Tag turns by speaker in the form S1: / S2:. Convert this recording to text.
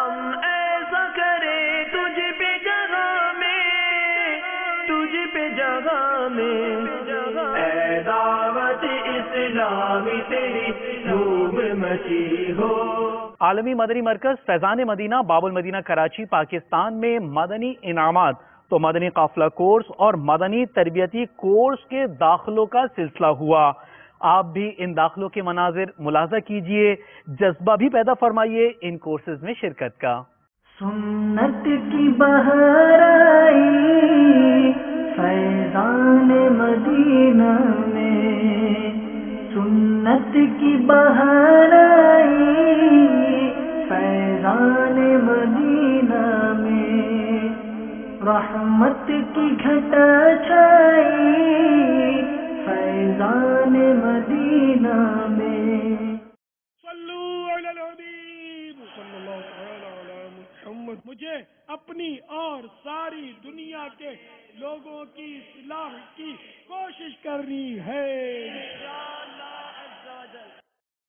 S1: ہم ایسا کریں تجھ پہ جگہ میں اے دعوت اسلامی تیری خوب مچی ہو۔
S2: عالمی مدنی مرکز فیضان مدینہ باب المدینہ کراچی پاکستان میں مدنی انعامات تو مدنی قافلہ کورس اور مدنی تربیتی کورس کے داخلوں کا سلسلہ ہوا۔ آپ بھی ان داخلوں کے مناظر ملاحظہ کیجئے، جذبہ بھی پیدا فرمائیے ان کورسز میں شرکت کا۔
S1: سنت کی بہار آئی فیضان مدینہ میں، سنت کی بہار آئی فیضان مدینہ میں، رحمت کی گھٹا چھائی فیضان مدینہ میں۔
S3: صلو علی الحبیب صلی اللہ تعالی علی محمد۔ مجھے اپنی اور ساری دنیا کے لوگوں کی اصلاح کی کوشش کرنی ہے۔